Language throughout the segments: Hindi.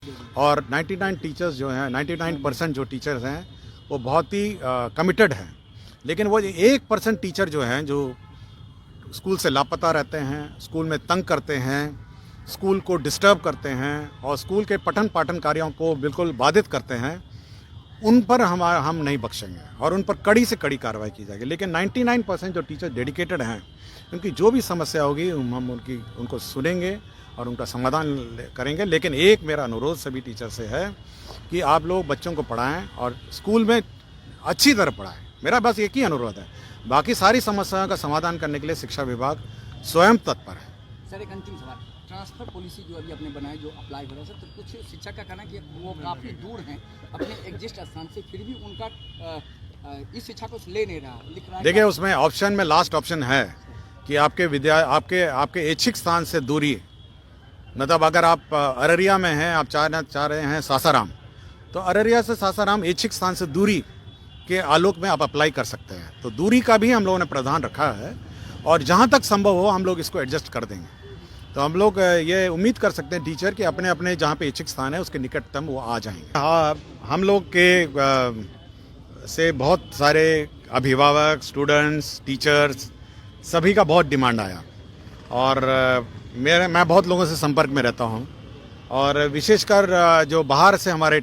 और 99 टीचर्स जो हैं 99% जो टीचर्स हैं वो बहुत ही कमिटेड हैं। लेकिन वो 1% टीचर जो हैं जो स्कूल से लापता रहते हैं, स्कूल में तंग करते हैं, स्कूल को डिस्टर्ब करते हैं और स्कूल के पठन पाठन कार्यों को बिल्कुल बाधित करते हैं, उन पर हम नहीं बख्शेंगे और उन पर कड़ी से कड़ी कार्रवाई की जाएगी। लेकिन 99% जो टीचर डेडिकेटेड हैं, उनकी जो भी समस्या होगी हम उनको सुनेंगे और उनका समाधान करेंगे। लेकिन एक मेरा अनुरोध सभी टीचर से है कि आप लोग बच्चों को पढ़ाएं और स्कूल में अच्छी तरह पढ़ाएं। मेरा बस एक ही अनुरोध है। बाकी सारी समस्याओं का समाधान करने के लिए शिक्षा विभाग स्वयं तत्पर है। सर, एक अंतिम सवाल, ट्रांसफर पॉलिसी जो अभी आपने बनाई, जो अप्लाई हो रहा है सर, तो कुछ शिक्षक का कहना है कि वो काफ़ी दूर हैं अपने एग्जिस्ट स्थान से, फिर भी उनका इस शिक्षा को ले नहीं रहा, लिख रहा है। देखिए, उसमें ऑप्शन में लास्ट ऑप्शन है कि आपके ऐच्छिक स्थान से दूरी, मतलब अगर आप अररिया में हैं, आप चाह रहे हैं सासाराम, तो अररिया से सासाराम ऐच्छिक स्थान से दूरी के आलोक में आप अप्लाई कर सकते हैं। तो दूरी का भी हम लोगों ने प्रावधान रखा है और जहाँ तक संभव हो हम लोग इसको एडजस्ट कर देंगे। तो हम लोग ये उम्मीद कर सकते हैं टीचर कि अपने अपने जहाँ पे इच्छिक स्थान है उसके निकटतम वो आ जाएंगे। हाँ, हम लोग के से बहुत सारे अभिभावक, स्टूडेंट्स, टीचर्स सभी का बहुत डिमांड आया और मैं बहुत लोगों से संपर्क में रहता हूँ और विशेषकर जो बाहर से हमारे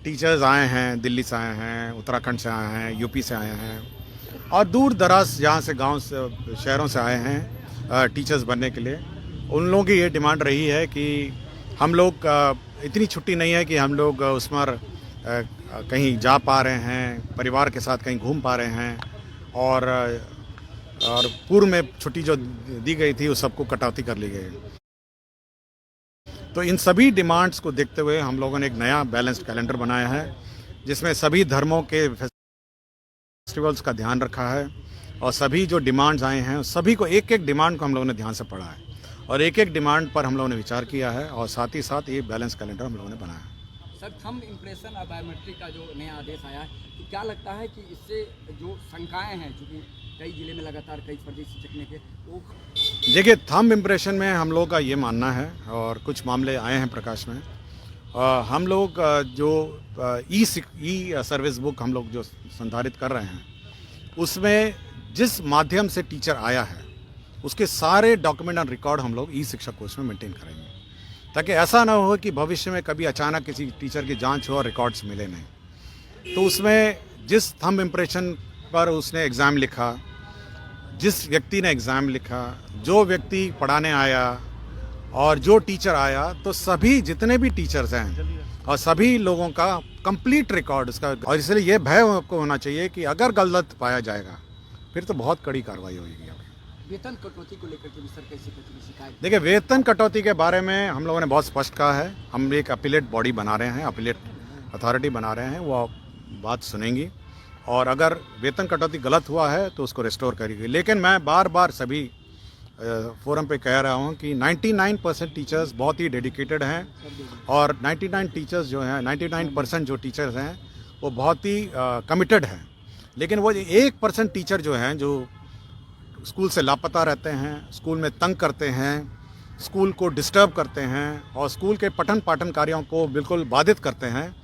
टीचर्स आए हैं, दिल्ली से आए हैं, उत्तराखंड से आए हैं, यूपी से आए हैं और दूर दराज जहाँ से गांव से, शहरों से आए हैं टीचर्स बनने के लिए, उन लोगों की ये डिमांड रही है कि हम लोग इतनी छुट्टी नहीं है कि हम लोग उसमें कहीं जा पा रहे हैं, परिवार के साथ कहीं घूम पा रहे हैं और पूर्व में छुट्टी जो दी गई थी उस सबको कटौती कर ली गई। तो इन सभी डिमांड्स को देखते हुए हम लोगों ने एक नया बैलेंस्ड कैलेंडर बनाया है जिसमें सभी धर्मों के फेस्टिवल्स का ध्यान रखा है और सभी जो डिमांड्स आए हैं सभी को एक एक डिमांड को हम लोगों ने ध्यान से पढ़ा है और एक एक डिमांड पर हम लोगों ने विचार किया है और साथ ही साथ ये बैलेंस कैलेंडर हम लोगों ने बनाया है। सर, थंब इम्प्रेशन और बायोमेट्रिक का जो नया आदेश आया है, तो क्या लगता है कि इससे जो शंकाएं हैं, चूँकि कई जिले में लगातार कई फर्जी शिक्षक के, वो देखिए, थंब इम्प्रेशन में हम लोग का ये मानना है और कुछ मामले आए हैं प्रकाश में। हम लोग जो ई सर्विस बुक हम लोग जो संधारित कर रहे हैं उसमें जिस माध्यम से टीचर आया है उसके सारे डॉक्यूमेंट एंड रिकॉर्ड हम लोग ई शिक्षा कोष में मेंटेन करेंगे ताकि ऐसा ना हो कि भविष्य में कभी अचानक किसी टीचर की जांच हो और रिकॉर्ड्स मिले नहीं। तो उसमें जिस थंब इम्प्रेशन पर उसने एग्ज़ाम लिखा, जिस व्यक्ति ने एग्ज़ाम लिखा, जो व्यक्ति पढ़ाने आया और जो टीचर आया, तो सभी जितने भी टीचर्स हैं और सभी लोगों का कंप्लीट रिकॉर्ड उसका। और इसलिए ये भय आपको होना चाहिए कि अगर गलत पाया जाएगा फिर तो बहुत कड़ी कार्रवाई होगी। वेतन कटौती को लेकर के भी सर कैसे शिकायत? देखिए, वेतन कटौती के बारे में हम लोगों ने बहुत स्पष्ट कहा है। हम एक अपीलेट बॉडी बना रहे हैं, अपीलेट अथॉरिटी बना रहे हैं, वो बात सुनेंगी और अगर वेतन कटौती गलत हुआ है तो उसको रिस्टोर करेगी। लेकिन मैं बार बार सभी फोरम पे कह रहा हूँ कि 99% टीचर्स बहुत ही डेडिकेटेड हैं और 99 टीचर्स जो हैं 99% जो टीचर्स हैं वो बहुत ही कमिटेड हैं। लेकिन वो 1% टीचर जो हैं जो स्कूल से लापता रहते हैं, स्कूल में तंग करते हैं, स्कूल को डिस्टर्ब करते हैं और स्कूल के पठन पाठन कार्यों को बिल्कुल बाधित करते हैं,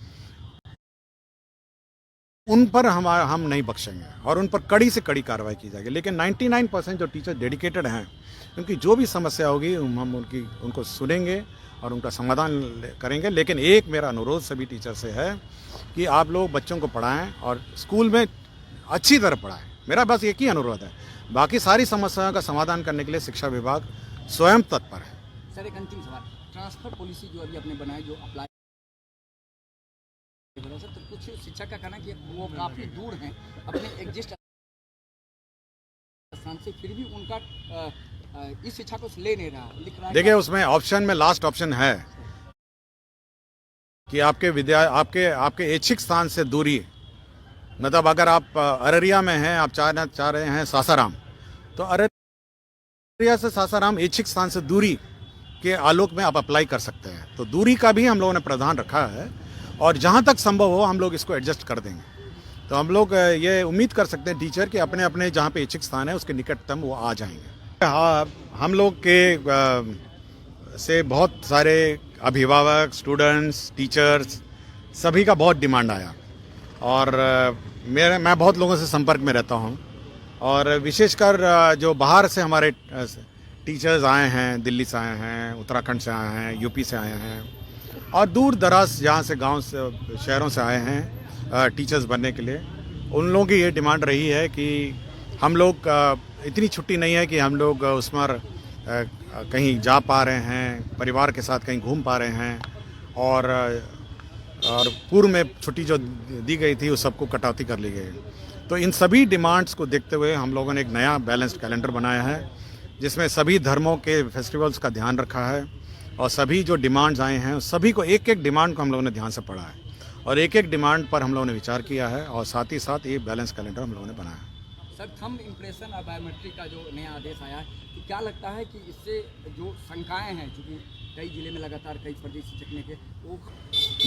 उन पर हम नहीं बख्शेंगे और उन पर कड़ी से कड़ी कार्रवाई की जाएगी। लेकिन 99% जो टीचर डेडिकेटेड हैं, उनकी जो भी समस्या होगी हम उनको सुनेंगे और उनका समाधान करेंगे। लेकिन एक मेरा अनुरोध सभी टीचर से है कि आप लोग बच्चों को पढ़ाएं और स्कूल में अच्छी तरह पढ़ाएं। मेरा बस एक ही अनुरोध है। बाकी सारी समस्याओं का समाधान करने के लिए शिक्षा विभाग स्वयं तत्पर है। सर, एक अंतिम सवाल, ट्रांसफर पॉलिसी जो अभी आपने बनाई, जो अप्लाई हो रहा है सर, तो कुछ शिक्षक का कहना है कि वो काफ़ी दूर हैं अपने एग्जिस्ट स्थान से, फिर भी उनका इस शिक्षा को ले नहीं रहा, लिख रहा है। देखिए, उसमें ऑप्शन में लास्ट ऑप्शन है कि आपके ऐच्छिक स्थान से दूरी, मतलब अगर आप अररिया में हैं, आप चाह रहे हैं सासाराम, तो अररिया से सासाराम ऐच्छिक स्थान से दूरी के आलोक में आप अप्लाई कर सकते हैं। तो दूरी का भी हम लोगों ने प्रावधान रखा है और जहाँ तक संभव हो हम लोग इसको एडजस्ट कर देंगे। तो हम लोग ये उम्मीद कर सकते हैं टीचर कि अपने अपने जहाँ पे ऐच्छिक स्थान है उसके निकटतम वो आ जाएंगे। हाँ, हम लोग के से बहुत सारे अभिभावक, स्टूडेंट्स, टीचर्स सभी का बहुत डिमांड आया और मैं बहुत लोगों से संपर्क में रहता हूँ और विशेषकर जो बाहर से हमारे टीचर्स आए हैं, दिल्ली से आए हैं, उत्तराखंड से आए हैं, यूपी से आए हैं और दूर दराज जहाँ से गांव से शहरों से आए हैं टीचर्स बनने के लिए, उन लोगों की ये डिमांड रही है कि हम लोग इतनी छुट्टी नहीं है कि हम लोग उसमें कहीं जा पा रहे हैं, परिवार के साथ कहीं घूम पा रहे हैं और पूर्व में छुट्टी जो दी गई थी उस सबको कटौती कर ली गई। तो इन सभी डिमांड्स को देखते हुए हम लोगों ने एक नया बैलेंस्ड कैलेंडर बनाया है जिसमें सभी धर्मों के फेस्टिवल्स का ध्यान रखा है और सभी जो डिमांड्स आए हैं सभी को एक एक डिमांड को हम लोगों ने ध्यान से पढ़ा है और एक एक डिमांड पर हम लोगों ने विचार किया है और साथ ही साथ ये बैलेंस कैलेंडर हम लोगों ने बनाया है। सर, थंब इम्प्रेशन और बायोमेट्रिक का जो नया आदेश आया है, तो क्या लगता है कि इससे जो शंकाएं हैं, चूँकि कई जिले में लगातार कई फर्जी शिक्षक ने के वो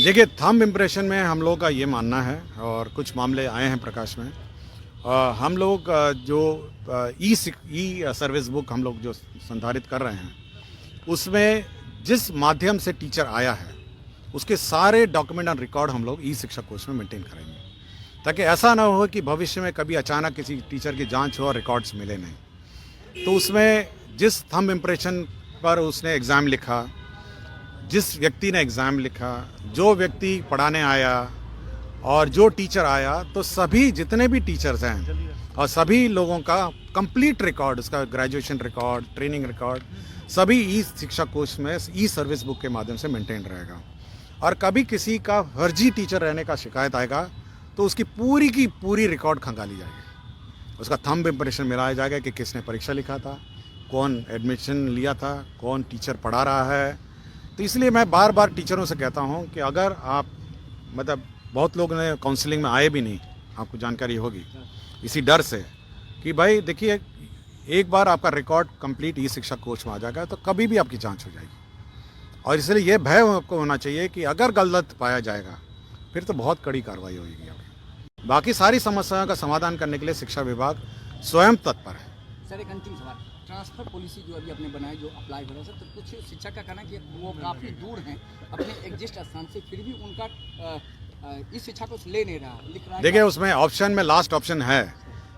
देखिए, थंब इम्प्रेशन में हम लोग का ये मानना है और कुछ मामले आए हैं प्रकाश में। हम लोग जो ई सर्विस बुक हम लोग जो संधारित कर रहे हैं उसमें जिस माध्यम से टीचर आया है उसके सारे डॉक्यूमेंट एंड रिकॉर्ड हम लोग ई शिक्षा कोश में मेंटेन करेंगे ताकि ऐसा ना हो कि भविष्य में कभी अचानक किसी टीचर की जांच हो और रिकॉर्ड्स मिले नहीं। तो उसमें जिस थंब इम्प्रेशन पर उसने एग्ज़ाम लिखा, जिस व्यक्ति ने एग्ज़ाम लिखा, जो व्यक्ति पढ़ाने आया और जो टीचर आया, तो सभी जितने भी टीचर्स हैं और सभी लोगों का कंप्लीट रिकॉर्ड, उसका ग्रेजुएशन रिकॉर्ड, ट्रेनिंग रिकॉर्ड सभी ई शिक्षा कोश में ई सर्विस बुक के माध्यम से मेंटेन रहेगा। और कभी किसी का फर्जी टीचर रहने का शिकायत आएगा तो उसकी पूरी की पूरी रिकॉर्ड खंगाली जाएगी, उसका थंब इम्प्रेशन मिलाया जाएगा कि किसने परीक्षा लिखा था, कौन एडमिशन लिया था, कौन टीचर पढ़ा रहा है। तो इसलिए मैं बार बार टीचरों से कहता हूं कि अगर आप मतलब बहुत लोग ने काउंसलिंग में आए भी नहीं, आपको जानकारी होगी, इसी डर से कि भाई देखिए एक बार आपका रिकॉर्ड कंप्लीट ई शिक्षा कोश में आ जाएगा तो कभी भी आपकी जांच हो जाएगी। और इसलिए ये भय आपको होना चाहिए कि अगर गलत पाया जाएगा फिर तो बहुत कड़ी कार्रवाई होगी। बाकी सारी समस्याओं का समाधान करने के लिए शिक्षा विभाग स्वयं तत्पर है। सर, एक अंतिम सवाल, ट्रांसफ़र पॉलिसी जो अभी आपने बनाई, जो अप्लाई हो रहा है सर, तो कुछ शिक्षक का कहना है कि वो काफ़ी दूर हैं अपने एग्जिस्ट स्थान से, फिर भी उनका इस शिक्षा को ले नहीं रहा, लिख रहा है। देखिए, उसमें ऑप्शन में लास्ट ऑप्शन है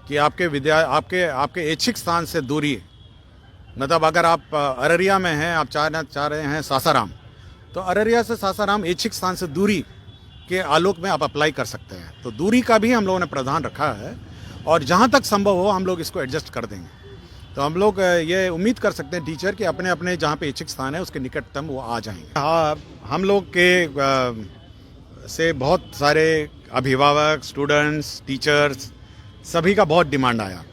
कि आपके ऐच्छिक स्थान से दूरी, मतलब अगर आप अररिया में हैं, आप चाह रहे हैं सासाराम, तो अररिया से सासाराम ऐच्छिक स्थान से दूरी के आलोक में आप अप्लाई कर सकते हैं। तो दूरी का भी हम लोगों ने प्रावधान रखा है और जहाँ तक संभव हो हम लोग इसको एडजस्ट कर देंगे। तो हम लोग ये उम्मीद कर सकते हैं टीचर कि अपने अपने जहाँ पे ऐच्छिक स्थान है उसके निकटतम वो आ जाएंगे। हाँ, हम लोग के से बहुत सारे अभिभावक, स्टूडेंट्स, टीचर्स सभी का बहुत डिमांड आया